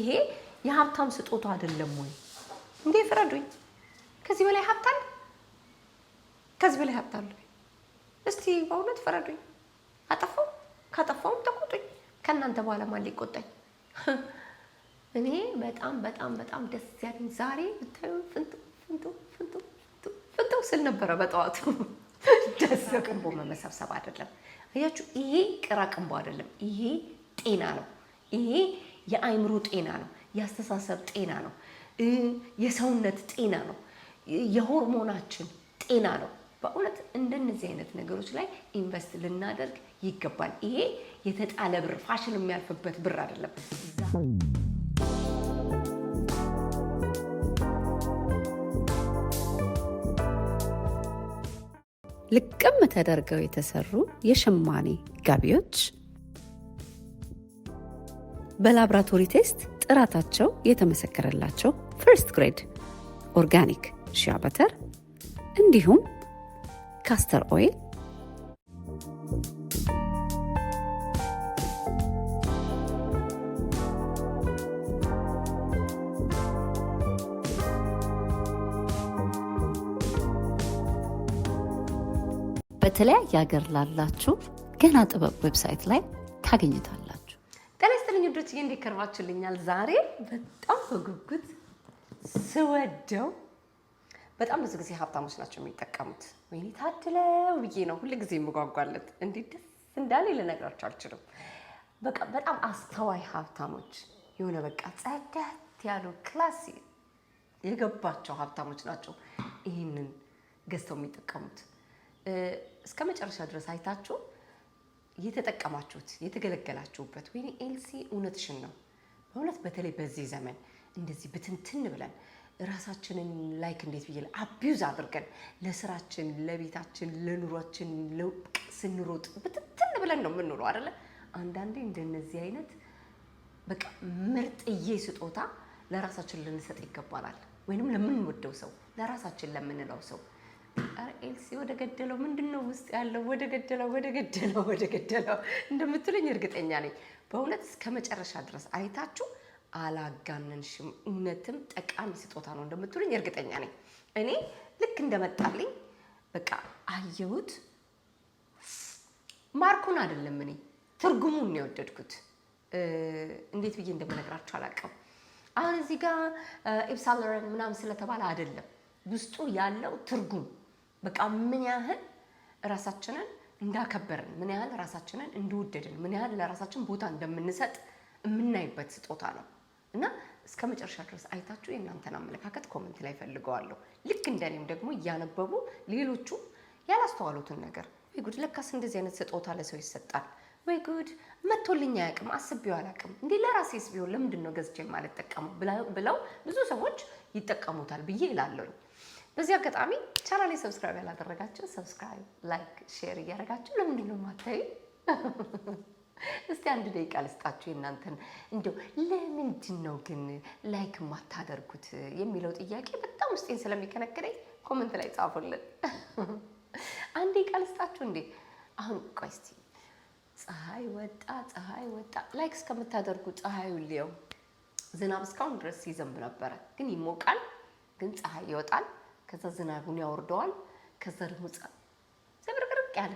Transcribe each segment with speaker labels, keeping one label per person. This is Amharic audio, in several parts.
Speaker 1: ይሄ የሀብታም ስጦታ አይደለም ወይ እንዴ? ፍረዱኝ። ከዚህ በላይ ሀብታም ከዚህ በላይ ሀብታም እስቲ በእውነት ፍረዱኝ። አጠፋው ካጠፋውም ተቆጡኝ። ከእናንተ በኋላ ማን ሊቆጣኝ? እኔ በጣም ደስ ያለኝ ዛሬ ብታዩ ፍንቱ ስል ነበረ በጠዋቱ። ደስ ቅንቦ መሰብሰብ አይደለም አያችሁ። ይሄ ቅራቅንቦ አይደለም። ይሄ ጤና ነው። ይሄ የአይምሮ ጤና ነው። የአስተሳሰብ ጤና ነው። የሰውነት ጤና ነው። የሆርሞናችን ጤና ነው። በእውነት እንደነዚህ አይነት ነገሮች ላይ ኢንቨስት ልናደርግ ይገባል። ይሄ የተጣለ ብር ፋሽን የሚያልፍበት ብር አይደለም።
Speaker 2: ልቅም ተደርገው የተሰሩ የሸማኔ ጋቢዎች በላብራቶሪ ቴስት ጥራታቸው የተመሰከረላቸው ፈርስት ግሬድ ኦርጋኒክ ሺያ በተር እንዲሁም ካስተር ኦይል በተለያየ ሀገር ላላችሁ ገና ጥበብ ዌብሳይት ላይ ታገኙታላችሁ።
Speaker 1: ጤና ይስጥልኝ ውዶችዬ፣ እንዴት ከርማችሁልኛል? ዛሬ በጣም በጉጉት ስወደው በጣም ብዙ ጊዜ ሀብታሞች ናቸው የሚጠቀሙት። ወይኔ ታድለው ብዬ ነው ሁሉ ጊዜ የምጓጓለት። እንዴት ደስ እንዳለ ልነግራችሁ አልችልም። በቃ በጣም አስተዋይ ሀብታሞች፣ የሆነ በቃ ጸዳት ያሉ ክላሲ የገባቸው ሀብታሞች ናቸው ይህንን ገዝተው የሚጠቀሙት። እስከ መጨረሻ ድረስ አይታችሁ የተጠቀማችሁት የተገለገላችሁበት። ወይኔ ኤልሲ እውነትሽን ነው በእውነት። በተለይ በዚህ ዘመን እንደዚህ ብትንትን ብለን ራሳችንን ላይክ እንዴት ብዬ አቢዩዝ አድርገን ለስራችን፣ ለቤታችን፣ ለኑሯችን ስንሮጥ ብትንትን ብለን ነው የምንውለው አይደለ? አንዳንዴ እንደነዚህ አይነት በቃ ምርጥዬ ስጦታ ለራሳችን ልንሰጥ ይገባናል። ወይንም ለምንወደው ሰው፣ ለራሳችን ለምንለው ሰው። ኤልሲ ወደ ገደለው ምንድነው ውስጥ ያለው? ወደ ገደለው እንደምትሉኝ እርግጠኛ ነኝ። በእውነት እስከ መጨረሻ ድረስ አይታችሁ አላጋነንሽም፣ እውነትም ጠቃሚ ስጦታ ነው እንደምትሉኝ እርግጠኛ ነኝ። እኔ ልክ እንደመጣልኝ በቃ አየሁት። ማርኩን አይደለም እኔ ትርጉሙን ነው የወደድኩት። እንዴት ብዬ እንደምነግራችሁ አላውቅም። አሁን እዚህ ጋር ኢፕሳለረን ምናምን ስለተባለ አይደለም፣ ውስጡ ያለው ትርጉም በቃ ምን ያህል ራሳችንን እንዳከበርን፣ ምን ያህል ራሳችንን እንደወደድን፣ ምን ያህል ለራሳችን ቦታ እንደምንሰጥ የምናይበት ስጦታ ነው። እና እስከ መጨረሻ ድረስ አይታችሁ የእናንተን አመለካከት ኮሜንት ላይ ፈልገዋለሁ። ልክ እንደኔም ደግሞ እያነበቡ ሌሎቹ ያላስተዋሉትን ነገር ወይ ጉድ ለካስ እንደዚህ አይነት ስጦታ ለሰው ይሰጣል፣ ወይ ጉድ መቶልኝ አያውቅም፣ አስቤው አላውቅም፣ እንዴ ለራሴስ ቢሆን ለምንድን ነው ገዝቼ የማልጠቀመው ብለው ብዙ ሰዎች ይጠቀሙታል ብዬ እላለሁኝ። በዚህ አጋጣሚ ቻናሌ ሰብስክራይብ ያላደረጋችሁ ሰብስክራይብ፣ ላይክ፣ ሼር እያደረጋችሁ ለምንድን ነው የማታዩ? እስቲ አንድ ደቂቃ ልስጣችሁ የእናንተን እንደው ለምንድን ነው ግን ላይክ የማታደርጉት የሚለው ጥያቄ በጣም ውስጤን ስለሚከነክነኝ ኮሜንት ላይ ጻፉልን። አንድ ደቂቃ ልስጣችሁ እንዴ? አሁን ቆይ እስቲ ፀሐይ ወጣ ላይክ እስከምታደርጉ ፀሐዩ ሊየው። ዝናብ እስካሁን ድረስ ሲዘንብ ነበረ፣ ግን ይሞቃል፣ ግን ፀሐይ ይወጣል፣ ከዛ ዝናቡን ያወርደዋል፣ ከዛ ደግሞ ዘብርቅርቅ ያለ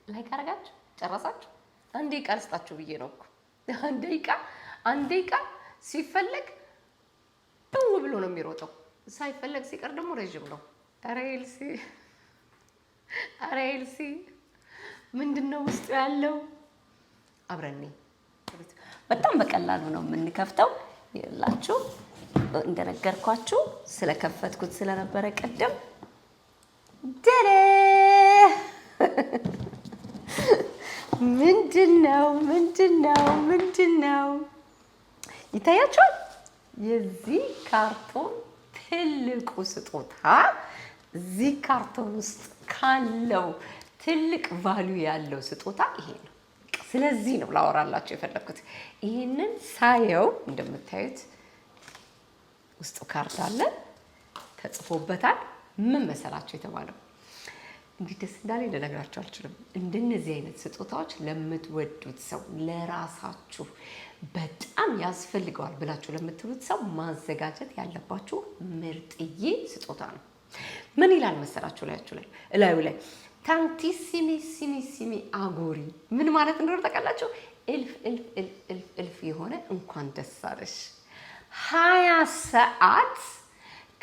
Speaker 1: ላይክ አረጋችሁ ጨረሳችሁ? አንድ ደቂቃ ልስጣችሁ ብዬ ነው እኮ። አንድ ደቂቃ ሲፈለግ ጥው ብሎ ነው የሚሮጠው፣ ሳይፈለግ ሲቀር ደግሞ ረጅም ነው። ኧረ ኤልሲ ምንድነው ውስጡ ያለው? አብረኔ በጣም በቀላሉ ነው የምንከፍተው። ይላችሁ እንደነገርኳችሁ ስለከፈትኩት ስለነበረ ቀደም ደረ ምንድነው ይታያችኋል? የዚህ ካርቶን ትልቁ ስጦታ እዚህ ካርቶን ውስጥ ካለው ትልቅ ቫልዩ ያለው ስጦታ ይሄ ነው። ስለዚህ ነው ላወራላችሁ የፈለኩት። ይሄንን ሳየው እንደምታዩት ውስጡ ካርድ አለ፣ ተጽፎበታል። ምን መሰላችሁ የተባለው? እንዴት ደስ እንዳለኝ ልነግራችሁ አልችልም። እንደነዚህ አይነት ስጦታዎች ለምትወዱት ሰው ለራሳችሁ በጣም ያስፈልገዋል ብላችሁ ለምትሉት ሰው ማዘጋጀት ያለባችሁ ምርጥዬ ስጦታ ነው። ምን ይላል መሰላችሁ እላዩ ላይ ታንቲሲሚ አጎሪ ምን ማለት እንደሆነ ታውቃላችሁ? እልፍ የሆነ እንኳን ደስ አለሽ 20 ሰዓት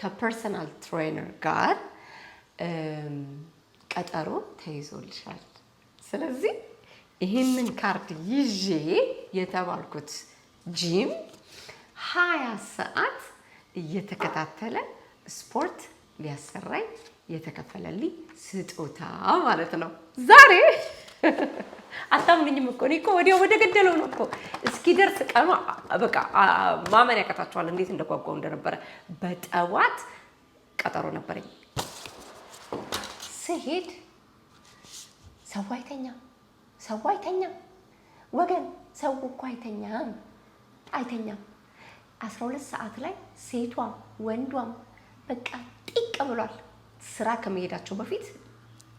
Speaker 1: ከፐርሰናል ትሬነር ጋር ቀጠሮ ተይዞልሻል። ስለዚህ ይህንን ካርድ ይዤ የተባልኩት ጂም 20 ሰዓት እየተከታተለ ስፖርት ሊያሰራኝ የተከፈለልኝ ስጦታ ማለት ነው። ዛሬ አታምኑኝም እኮ እኔ እኮ ወዲያው ወደ ገደለው ነው እኮ እስኪደርስ ቀኑ በቃ ማመን ያቀታችኋል እንዴት እንደጓጓው እንደነበረ። በጠዋት ቀጠሮ ነበረኝ። ስሄድ ሰው አይተኛም ወገን፣ ሰው እኮ አይተኛም። 12 ሰዓት ላይ ሴቷም ወንዷም በቃ ጢቅ ብሏል። ስራ ከመሄዳቸው በፊት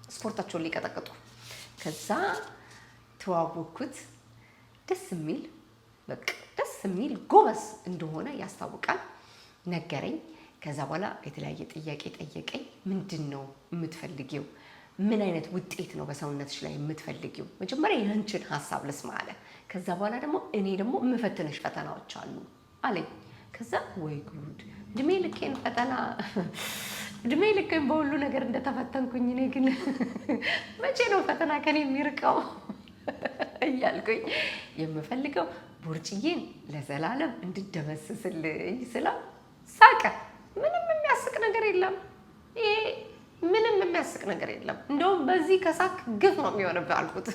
Speaker 1: ስፖርታቸውን ሊቀጠቅጡ። ከዛ ተዋወቅኩት። ደስ የሚል ጎበዝ እንደሆነ ያስታውቃል። ነገረኝ። ከዛ በኋላ የተለያየ ጥያቄ ጠየቀኝ። ምንድን ነው የምትፈልጊው? ምን አይነት ውጤት ነው በሰውነትሽ ላይ የምትፈልጊው? መጀመሪያ ያንቺን ሀሳብ ልስማ አለ። ከዛ በኋላ ደግሞ እኔ ደግሞ የምፈትንሽ ፈተናዎች አሉ አለኝ። ከዛ ወይ ጉድ እድሜ ልኬን በሁሉ ነገር እንደተፈተንኩኝ እኔ ግን መቼ ነው ፈተና ከኔ የሚርቀው እያልኩኝ የምፈልገው ቦርጭዬን ለዘላለም እንድደመስስልኝ ስለው ሳቀ። ምንም የሚያስቅ ነገር የለም ይሄ ምንም የሚያስቅ ነገር የለም። እንደውም በዚህ ከሳክ ግፍ ነው የሚሆንብህ አልኩት።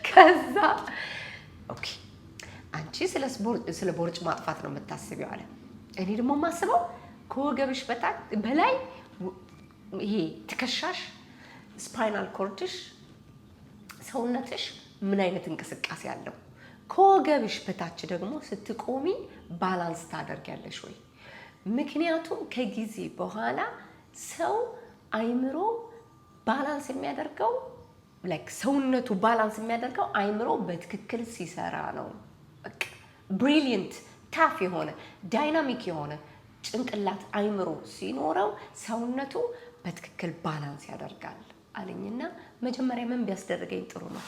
Speaker 1: ከዛ ኦኬ አንቺ ስለ ቦርጭ ማጥፋት ነው የምታስቢው አለ። እኔ ደግሞ የማስበው ከወገብሽ በላይ ይሄ ትከሻሽ፣ ስፓይናል ኮርድሽ፣ ሰውነትሽ ምን አይነት እንቅስቃሴ አለው? ከወገብሽ በታች ደግሞ ስትቆሚ ባላንስ ታደርጊያለሽ ወይ? ምክንያቱም ከጊዜ በኋላ ሰው አይምሮ ባላንስ የሚያደርገው ሰውነቱ ባላንስ የሚያደርገው አይምሮ በትክክል ሲሰራ ነው። በቃ ብሪሊየንት ታፍ የሆነ ዳይናሚክ የሆነ ጭንቅላት አይምሮ ሲኖረው ሰውነቱ በትክክል ባላንስ ያደርጋል አለኝና መጀመሪያ ምን ቢያስደርገኝ ጥሩ ነው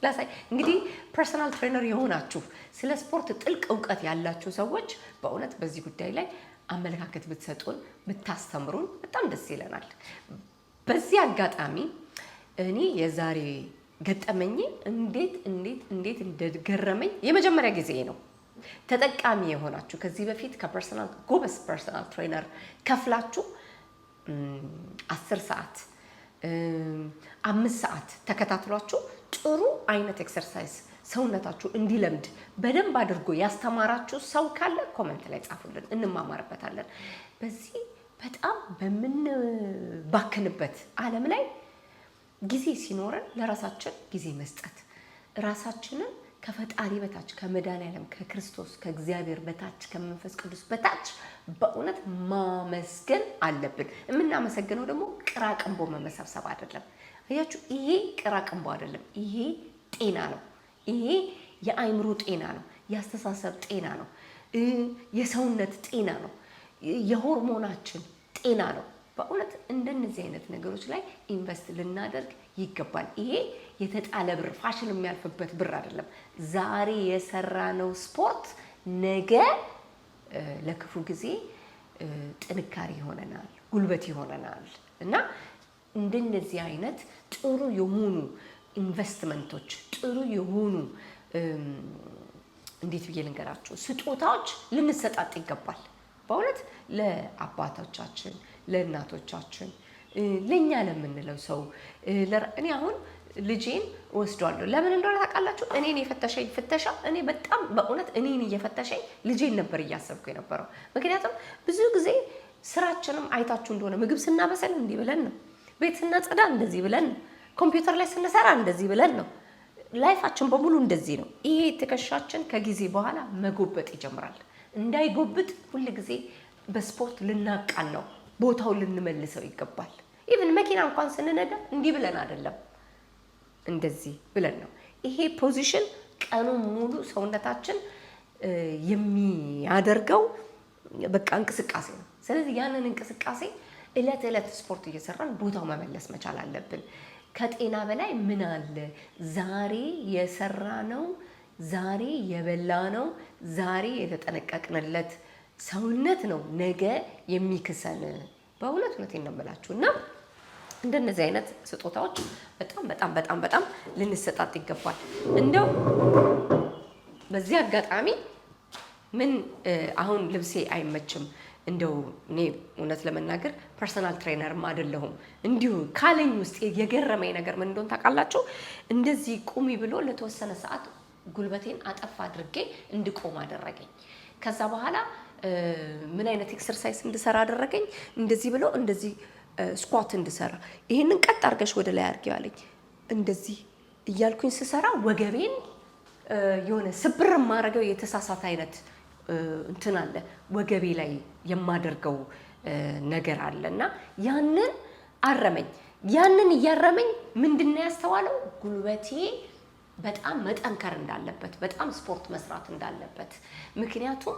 Speaker 1: ላሳይ። እንግዲህ ፐርሰናል ትሬነር የሆናችሁ ስለ ስፖርት ጥልቅ እውቀት ያላችሁ ሰዎች በእውነት በዚህ ጉዳይ ላይ አመለካከት ብትሰጡን ብታስተምሩን በጣም ደስ ይለናል። በዚህ አጋጣሚ እኔ የዛሬ ገጠመኝ እንዴት እንደገረመኝ የመጀመሪያ ጊዜ ነው። ተጠቃሚ የሆናችሁ ከዚህ በፊት ጎበዝ ፐርሰናል ትሬነር ከፍላችሁ 10 ሰዓት 5 ሰዓት ተከታትሏችሁ ጥሩ አይነት ኤክሰርሳይዝ ሰውነታችሁ እንዲለምድ በደንብ አድርጎ ያስተማራችሁ ሰው ካለ ኮሜንት ላይ ጻፉልን፣ እንማማርበታለን። በዚህ በጣም በምንባክንበት ዓለም ላይ ጊዜ ሲኖረን ለራሳችን ጊዜ መስጠት፣ ራሳችንን ከፈጣሪ በታች ከመድኃኒዓለም ከክርስቶስ ከእግዚአብሔር በታች ከመንፈስ ቅዱስ በታች በእውነት ማመስገን አለብን። የምናመሰግነው ደግሞ ቅራቅንቦ መሰብሰብ አይደለም። አያችሁ፣ ይሄ ቅራቅንቦ አይደለም። ይሄ ጤና ነው። ይሄ የአይምሮ ጤና ነው። የአስተሳሰብ ጤና ነው። የሰውነት ጤና ነው። የሆርሞናችን ጤና ነው። በእውነት እንደነዚህ አይነት ነገሮች ላይ ኢንቨስት ልናደርግ ይገባል። ይሄ የተጣለ ብር ፋሽን የሚያልፍበት ብር አይደለም። ዛሬ የሰራነው ስፖርት ነገ ለክፉ ጊዜ ጥንካሬ ይሆነናል፣ ጉልበት ይሆነናል እና እንደነዚህ አይነት ጥሩ የሆኑ ኢንቨስትመንቶች ጥሩ የሆኑ እንዴት ብዬ ልንገራችሁ ስጦታዎች ልንሰጣጥ ይገባል። በእውነት ለአባቶቻችን፣ ለእናቶቻችን፣ ለኛ ለምንለው ሰው እኔ አሁን ልጄን ወስዷለሁ። ለምን እንደሆነ ታውቃላችሁ? እኔን የፈተሸኝ ፍተሻ እኔ በጣም በእውነት እኔን እየፈተሸኝ ልጄን ነበር እያሰብኩ የነበረው። ምክንያቱም ብዙ ጊዜ ስራችንም አይታችሁ እንደሆነ ምግብ ስናበሰል እንዲህ ብለን ነው፣ ቤት ስናጸዳ እንደዚህ ብለን ነው፣ ኮምፒውተር ላይ ስንሰራ እንደዚህ ብለን ነው። ላይፋችን በሙሉ እንደዚህ ነው። ይሄ ትከሻችን ከጊዜ በኋላ መጎበጥ ይጀምራል። እንዳይጎብጥ ሁል ጊዜ በስፖርት ልናቃን ነው፣ ቦታውን ልንመልሰው ይገባል። ኢቭን መኪና እንኳን ስንነዳ እንዲህ ብለን አይደለም እንደዚህ ብለን ነው። ይሄ ፖዚሽን ቀኑን ሙሉ ሰውነታችን የሚያደርገው በቃ እንቅስቃሴ ነው። ስለዚህ ያንን እንቅስቃሴ እለት እለት ስፖርት እየሰራን ቦታው መመለስ መቻል አለብን። ከጤና በላይ ምን አለ? ዛሬ የሰራነው፣ ዛሬ የበላነው፣ ዛሬ የተጠነቀቅንለት ሰውነት ነው ነገ የሚክሰን። በእውነት እውነቴን ነው የምላችሁ እና እንደነዚህ አይነት ስጦታዎች በጣም በጣም በጣም በጣም ልንሰጣጥ ይገባል። እንደው በዚህ አጋጣሚ ምን አሁን ልብሴ አይመችም፣ እንደው እኔ እውነት ለመናገር ፐርሰናል ትሬነርም አይደለሁም። እንዲሁ ካለኝ ውስጥ የገረመኝ ነገር ምን እንደሆነ ታውቃላችሁ? እንደዚህ ቁሚ ብሎ ለተወሰነ ሰዓት ጉልበቴን አጠፍ አድርጌ እንድቆም አደረገኝ። ከዛ በኋላ ምን አይነት ኤክሰርሳይዝ እንድሰራ አደረገኝ? እንደዚህ ብሎ እንደዚህ ስኳት እንድሰራ፣ ይሄንን ቀጥ አድርገሽ ወደ ላይ አድርጊው አለኝ። እንደዚህ እያልኩኝ ስሰራ ወገቤን የሆነ ስብር የማደርገው የተሳሳተ አይነት እንትን አለ ወገቤ ላይ የማደርገው ነገር አለ እና ያንን አረመኝ። ያንን እያረመኝ ምንድነው ያስተዋለው? ጉልበቴ በጣም መጠንከር እንዳለበት፣ በጣም ስፖርት መስራት እንዳለበት። ምክንያቱም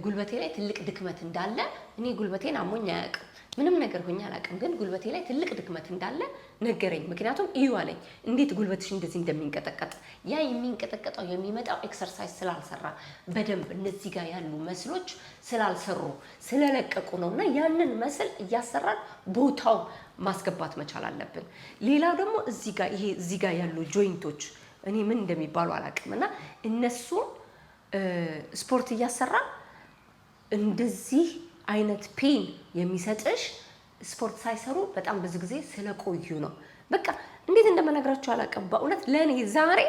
Speaker 1: ጉልበቴ ላይ ትልቅ ድክመት እንዳለ፣ እኔ ጉልበቴን አሞኝ አያውቅም፣ ምንም ነገር ሆኜ አላውቅም፣ ግን ጉልበቴ ላይ ትልቅ ድክመት እንዳለ ነገረኝ። ምክንያቱም እዩ አለኝ፣ እንዴት ጉልበትሽ እንደዚህ እንደሚንቀጠቀጥ። ያ የሚንቀጠቀጠው የሚመጣው ኤክሰርሳይዝ ስላልሰራ በደንብ እነዚህ ጋር ያሉ መስሎች ስላልሰሩ ስለለቀቁ ነው። እና ያንን መስል እያሰራን ቦታው ማስገባት መቻል አለብን። ሌላው ደግሞ እዚህ ጋር ያሉ ጆይንቶች እኔ ምን እንደሚባሉ አላውቅም፣ እና እነሱን ስፖርት እያሰራ እንደዚህ አይነት ፔን የሚሰጥሽ ስፖርት ሳይሰሩ በጣም ብዙ ጊዜ ስለቆዩ ነው። በቃ እንዴት እንደምነግራችሁ አላውቅም። በእውነት ለእኔ ዛሬ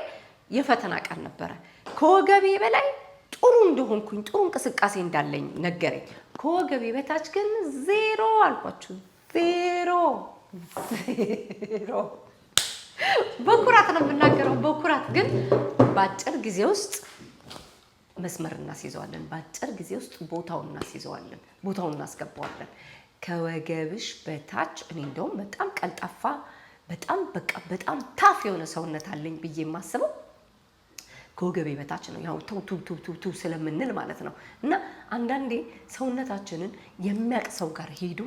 Speaker 1: የፈተና ቀን ነበረ። ከወገቤ በላይ ጥሩ እንደሆንኩኝ፣ ጥሩ እንቅስቃሴ እንዳለኝ ነገረኝ። ከወገቤ በታች ግን ዜሮ አልኳችሁ። ዜሮ። በኩራት ነው የምናገረው፣ በኩራት ግን በአጭር ጊዜ ውስጥ መስመር እናስይዘዋለን። በአጭር ጊዜ ውስጥ ቦታውን እናስይዘዋለን፣ ቦታውን እናስገባዋለን። ከወገብሽ በታች እኔ እንደውም በጣም ቀልጣፋ፣ በጣም ታፍ የሆነ ሰውነት አለኝ ብዬ የማስበው ከወገቤ በታች ነው። ያው ቱ ስለምንል ማለት ነው። እና አንዳንዴ ሰውነታችንን የሚያውቅ ሰው ጋር ሄዶ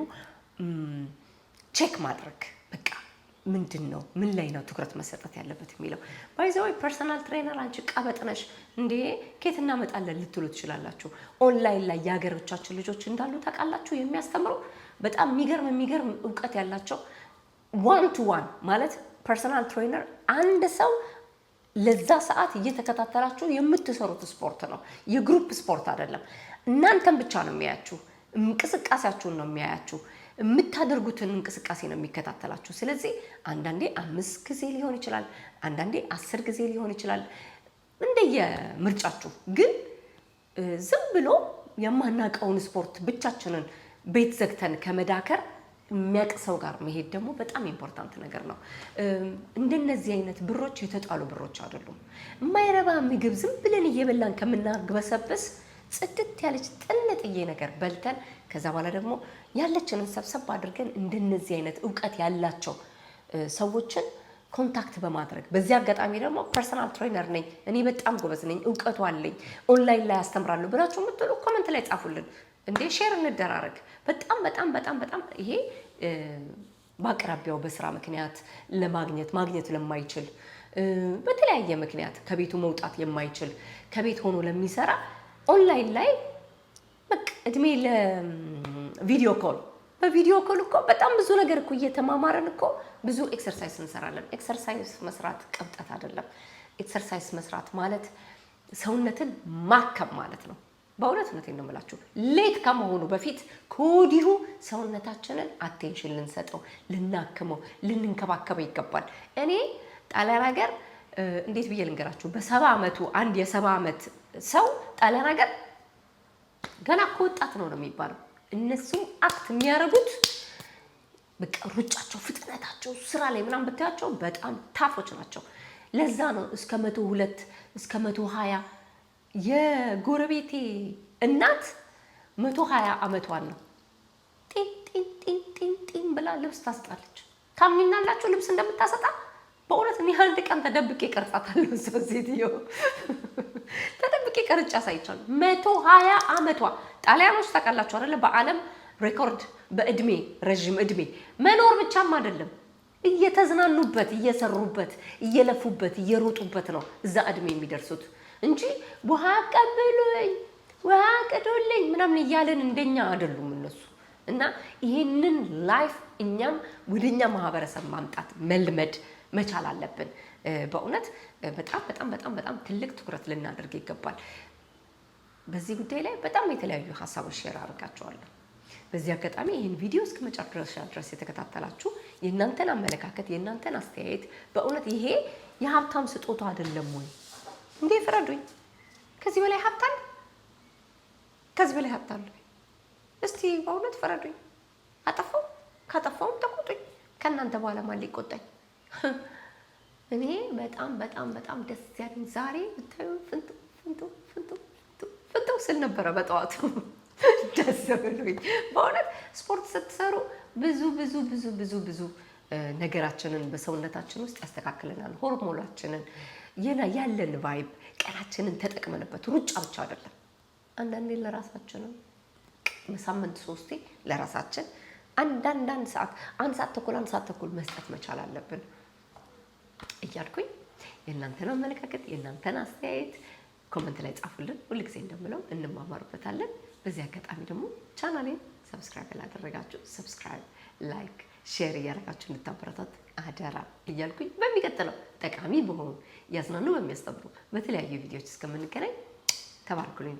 Speaker 1: ቼክ ማድረግ በቃ ምንድን ነው ምን ላይ ነው ትኩረት መሰጠት ያለበት የሚለው። ባይዘው ፐርሰናል ትሬነር አንቺ ቀበጥነሽ እንዴ ከየት እናመጣለን ልትሉ ትችላላችሁ። ኦንላይን ላይ የሀገሮቻችን ልጆች እንዳሉ ታውቃላችሁ፣ የሚያስተምሩ በጣም የሚገርም እውቀት ያላቸው ዋን ቱ ዋን ማለት ፐርሰናል ትሬነር አንድ ሰው ለዛ ሰዓት እየተከታተላችሁ የምትሰሩት ስፖርት ነው። የግሩፕ ስፖርት አይደለም። እናንተን ብቻ ነው የሚያያችሁ፣ እንቅስቃሴያችሁን ነው የሚያያችሁ፣ የምታደርጉትን እንቅስቃሴ ነው የሚከታተላችሁ። ስለዚህ አንዳንዴ 5 ጊዜ ሊሆን ይችላል፣ አንዳንዴ 10 ጊዜ ሊሆን ይችላል፣ እንደየምርጫችሁ። ግን ዝም ብሎ የማናውቀውን ስፖርት ብቻችንን ቤት ዘግተን ከመዳከር የሚያውቅ ሰው ጋር መሄድ ደግሞ በጣም ኢምፖርታንት ነገር ነው። እንደነዚህ አይነት ብሮች የተጣሉ ብሮች አይደሉም። የማይረባ ምግብ ዝም ብለን እየበላን ከምናግበሰብስ ጽድት ያለች ጥንጥዬ ነገር በልተን ከዛ በኋላ ደግሞ ያለችንን ሰብሰብ አድርገን እንደነዚህ አይነት እውቀት ያላቸው ሰዎችን ኮንታክት በማድረግ በዚህ አጋጣሚ ደግሞ ፐርሰናል ትሬነር ነኝ እኔ በጣም ጎበዝ ነኝ እውቀቱ አለኝ ኦንላይን ላይ አስተምራለሁ ብላችሁ የምትሉ ኮሜንት ላይ ጻፉልን። እንዴ ሼር እንደራረግ። በጣም ይሄ በአቅራቢያው በስራ ምክንያት ማግኘት ለማይችል በተለያየ ምክንያት ከቤቱ መውጣት የማይችል ከቤት ሆኖ ለሚሰራ ኦንላይን ላይ በቃ እድሜ ለቪዲዮ ኮል በቪዲዮ ኮል እኮ በጣም ብዙ ነገር እኮ እየተማማረን እኮ ብዙ ኤክሰርሳይዝ እንሰራለን። ኤክሰርሳይዝ መስራት ቀብጠት አይደለም። ኤክሰርሳይዝ መስራት ማለት ሰውነትን ማከም ማለት ነው። በእውነት ነው የምላችሁ። ሌት ከመሆኑ በፊት ከወዲሁ ሰውነታችንን አቴንሽን ልንሰጠው፣ ልናክመው፣ ልንንከባከበው ይገባል። እኔ ጣሊያን ሀገር እንዴት ብዬ ልንገራችሁ፣ በ70 ዓመቱ አንድ የ70 ዓመት ሰው ጣሊያን ሀገር ገና ከወጣት ነው የሚባለው። እነሱ አክት የሚያደርጉት በቃ ሩጫቸው፣ ፍጥነታቸው፣ ስራ ላይ ምናምን ብታያቸው በጣም ታፎች ናቸው። ለዛ ነው እስከ 102 እስከ 120 የጎረቤቴ እናት 120 ዓመቷን ነው ጤጤ ጢን ብላ ልብስ ታስጣለች። ታምናላችሁ? ልብስ እንደምታሰጣ በእውነት እኔ አንድ ቀን ተደብቄ ቀርጻታለሁ። ሰው ሴትዮ ተደብቄ ቀርጫ ሳይቻሉ 120 ዓመቷ። ጣሊያኖች ታውቃላችሁ አይደለ? በዓለም ሬኮርድ በእድሜ ረዥም እድሜ መኖር ብቻም አይደለም እየተዝናኑበት እየሰሩበት እየለፉበት እየሮጡበት ነው እዛ እድሜ የሚደርሱት እንጂ ውሃ ቀብሉኝ ውሃ ቅዱልኝ ምናምን እያለን እንደኛ አይደሉም እነሱ። እና ይሄንን ላይፍ እኛም ወደኛ ማህበረሰብ ማምጣት መልመድ መቻል አለብን። በእውነት በጣም በጣም በጣም በጣም ትልቅ ትኩረት ልናደርግ ይገባል። በዚህ ጉዳይ ላይ በጣም የተለያዩ ሀሳቦች ሼር አድርጋቸዋለሁ። በዚህ አጋጣሚ ይህን ቪዲዮ እስከ መጨረሻ ድረስ የተከታተላችሁ የእናንተን አመለካከት የእናንተን አስተያየት በእውነት ይሄ የሀብታም ስጦታ አይደለም ወይ እንዴ? ፍረዱኝ። ከዚህ በላይ ሀብታም ከዚህ በላይ ሀብታም እስቲ በእውነት ፍረዱኝ። አጠፋው ካጠፋውም ተቆጡኝ። ከእናንተ በኋላ ማን ሊቆጣኝ? እኔ በጣም በጣም በጣም ደስ ያለኝ ዛሬ ብታዩ ፍንቱ ስል ነበረ በጠዋቱ ደስ ብሎኝ። በእውነት ስፖርት ስትሰሩ ብዙ ብዙ ብዙ ብዙ ብዙ ነገራችንን በሰውነታችን ውስጥ ያስተካክለናል። ሆርሞናችንን ያለን ቫይብ ቀናችንን ተጠቅመንበት ሩጫ ብቻ አይደለም። አንዳንዴ ለራሳችንም በሳምንት 3 ለራሳችን አንድ ሰዓት 1 ሰዓት ተኩል መስጠት መቻል አለብን እያልኩኝ የእናንተን አመለካከት የእናንተን አስተያየት ኮሜንት ላይ ጻፉልን። ሁልጊዜ እንደምለው እንማማርበታለን። በዚህ አጋጣሚ ደግሞ ቻናሌን ሰብስክራይብ ያላደረጋችሁ ሰብስክራይብ፣ ላይክ፣ ሼር እያደረጋችሁ እንድታበረታት አደራ እያልኩኝ በሚቀጥለው ጠቃሚ በሆኑ ያዝናኑ በሚያስተምሩ በተለያዩ ቪዲዮዎች እስከምንገናኝ ተባርኩልኝ።